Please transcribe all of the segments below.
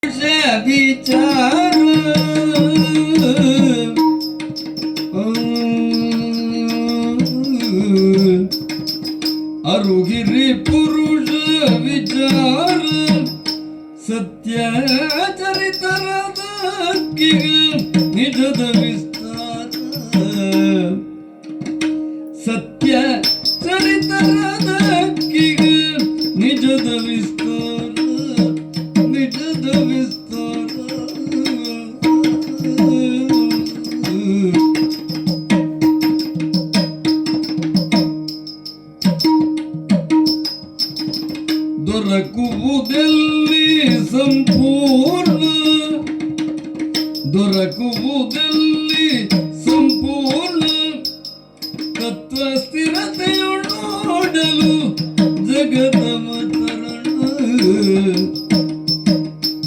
ವಿಚಾರ ಅರುಗಿರಿ ಪುರುಷ ವಿಚಾರ ಸತ್ಯ ಚರಿತರದ ನಿಜದ ವಿಸ್ತಾರ ಸತ್ಯ ಚರಿತರದ ನಿಜದ ವಿಸ್ತಾರ ನಿಜದ ವಿಸ್ತಾರ ದೊರಕುವುದೆಲ್ಲಿ ಸಂಪೂರ್ಣ ದೊರಕುವುದೆಲ್ಲಿ ಸಂಪೂರ್ಣ ತತ್ವ ಸ್ಥಿರತೆಯೊಡಲು ಜಗದವತರಣ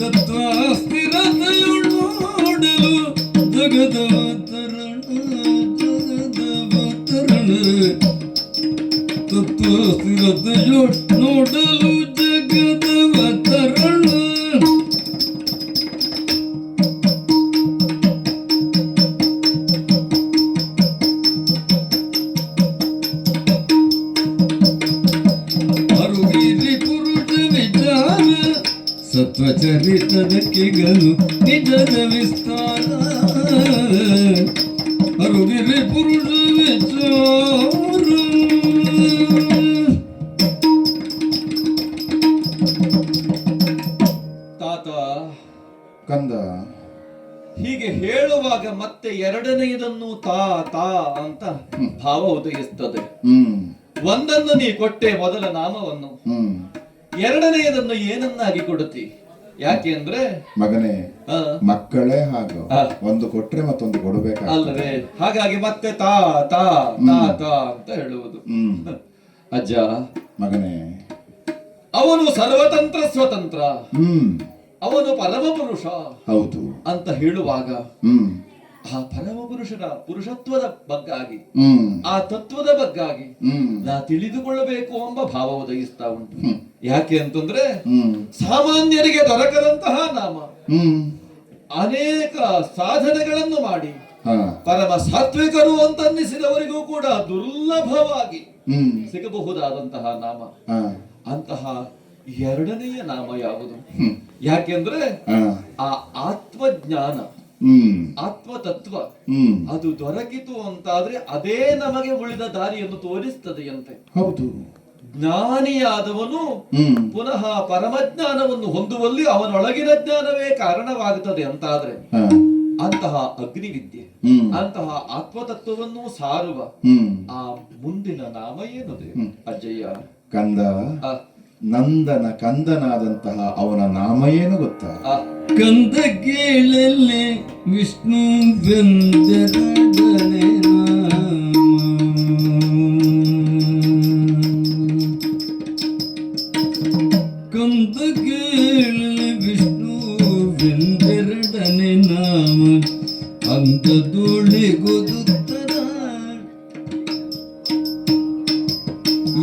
ತತ್ವ ಸ್ಥಿರತೆಯೊಡಲು ಜಗದವತರಣ ಜಗದವತರಣ ತತ್ವ ಸ್ಥಿರತೆಯೊಡಲು ಜಗದವತರಣ ಸತ್ವಚರಿತದಕ್ಕೆಗಳು ನಿಜದ ವಿಸ್ತಾರ ಅರುಗಿರಿ ಪುರುಷ ವಿಚಾರ ತಾತ ಕಂದ ಹೀಗೆ ಹೇಳುವಾಗ ಮತ್ತೆ ಎರಡನೆಯದನ್ನು ತಾ ತಾ ಅಂತ ಭಾವ ಉದಯಿಸ್ತದೆ. ಒಂದನ್ನು ನೀ ಕೊಟ್ಟೆ ಮೊದಲ ನಾಮವನ್ನು, ಎರಡನೆಯದನ್ನು ಏನನ್ನಾಗಿ ಕೊಡುತ್ತಿ? ಯಾಕೆ ಅಂದ್ರೆ ಮಗನೇ ಮಕ್ಕಳೇ ಹಾಗು ಒಂದು ಕೊಟ್ರೆ ಮತ್ತೊಂದು ಕೊಡಬೇಕು ಅಲ್ಲವೇ? ಹಾಗಾಗಿ ಮತ್ತೆ ತಾ ತಾ ತಾ ತಾ ಅಂತ ಹೇಳುವುದು. ಅಜ್ಜ ಮಗನೇ, ಅವನು ಸರ್ವತಂತ್ರ ಸ್ವತಂತ್ರ, ಅವನು ಪರಮ ಪುರುಷ ಹೌದು ಅಂತ ಹೇಳುವಾಗ ಆ ಪರಮ ಪುರುಷನ ಪುರುಷತ್ವದ ಬಗ್ಗಾಗಿ, ಆ ತತ್ವದ ಬಗ್ಗಾಗಿ ನಾ ತಿಳಿದುಕೊಳ್ಳಬೇಕು ಎಂಬ ಭಾವ ಉದಯಿಸ್ತಾ ಉಂಟು. ಯಾಕೆ ಅಂತಂದ್ರೆ ಸಾಮಾನ್ಯರಿಗೆ ದೊರಕದಂತಹ ನಾಮ ಅನೇಕ ಸಾಧನೆಗಳನ್ನು ಮಾಡಿ ಪರಮ ಸಾತ್ವಿಕರು ಅಂತ ಅನ್ನಿಸಿದವರಿಗೂ ಕೂಡ ದುರ್ಲಭವಾಗಿ ಸಿಗಬಹುದಾದಂತಹ ನಾಮ. ಅಂತಹ ಎರಡನೆಯ ನಾಮ ಯಾವುದು? ಯಾಕೆಂದ್ರೆ ಆ ಆತ್ಮಜ್ಞಾನ, ಆತ್ಮತತ್ವ ಅದು ದೊರಕಿತು ಅಂತಾದ್ರೆ ಅದೇ ನಮಗೆ ಉಳಿದ ದಾರಿಯನ್ನು ತೋರಿಸ್ತದೆಯಂತೆ. ಹೌದು, ಜ್ಞಾನಿಯಾದವನು ಪುನಃ ಪರಮಜ್ಞಾನವನ್ನು ಹೊಂದುವಲ್ಲಿ ಅವನೊಳಗಿನ ಜ್ಞಾನವೇ ಕಾರಣವಾಗುತ್ತದೆ ಅಂತಾದ್ರೆ ಅಂತಹ ಅಗ್ನಿವಿದ್ಯೆ, ಅಂತಹ ಆತ್ಮತತ್ವವನ್ನು ಸಾರುವ ಆ ಮುಂದಿನ ನಾಮ ಏನದು ಅಜ್ಜಯ್ಯ? ಕಂದ, ನಂದನ ಕಂದನಾದಂತಹ ಅವನ ನಾಮ ಏನು ಗೊತ್ತಾ? ಕಂದ ಕೇಳಲೆ ವಿಷ್ಣು ವೆಂದರಡನೆ ಕಂದ ಕೇಳಲೆ ವಿಷ್ಣು ವೆಂದರಡನೆ ನಾಮ ಅಂತದೊಳೆ ಗೊದುತ್ತರ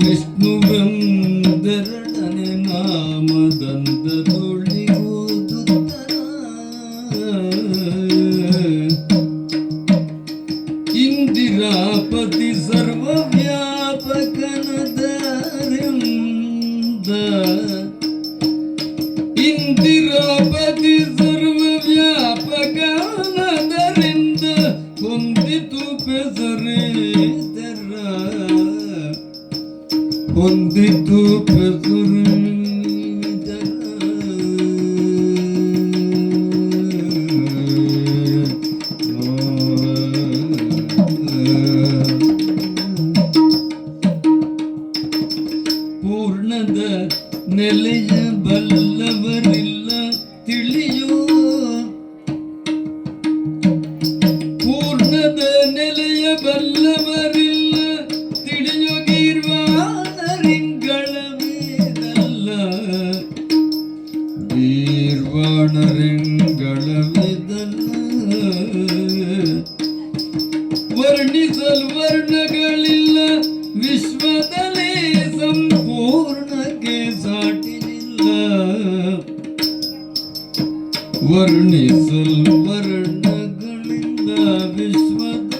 ವಿಷ್ಣು ವೆಂದರಡನೆ ನಾಮದಂತದೊಳೆ ಗೊದುತ್ತರ ಇಂದಿರಾಪತಿ ಸರ್ವವ್ಯಾಪಕನದರಿಂದ ಇಂದಿರಾಪತಿ ಸರ್ವವ್ಯಾಪಕನದರಿಂದ ಹೊಂದಿತು ಪೆಸರೇತರ ಹೊಂದಿತು ಪೆಸರೇತರ ಪೂರ್ಣದ ನೆಲೆಯ ಬಲ್ಲವರಿಲ್ಲ ತಿಳಿಯೋ ಪೂರ್ಣದ ನೆಲೆಯ ಬಲ್ಲವರಿಲ್ಲ ತಿಳಿಯೋ ಗೀರ್ವಾಣರಿಂಗಳವೇದಲ್ಲ ಗೀರ್ವಾಣರಿಂಗಳವೇದಲ್ಲ ವರ್ಣಿಸಲ್ ವರ್ಣಗಳಿಲ್ಲ ವಿಶ್ವದಲ್ಲಿ ಸಂಪೂರ್ಣಕ್ಕೆ ಸಾಟಿಲಿಲ್ಲ ವರ್ಣಿಸಲ್ ವರ್ಣಗಳಿಂದ ವಿಶ್ವದಲ್ಲಿ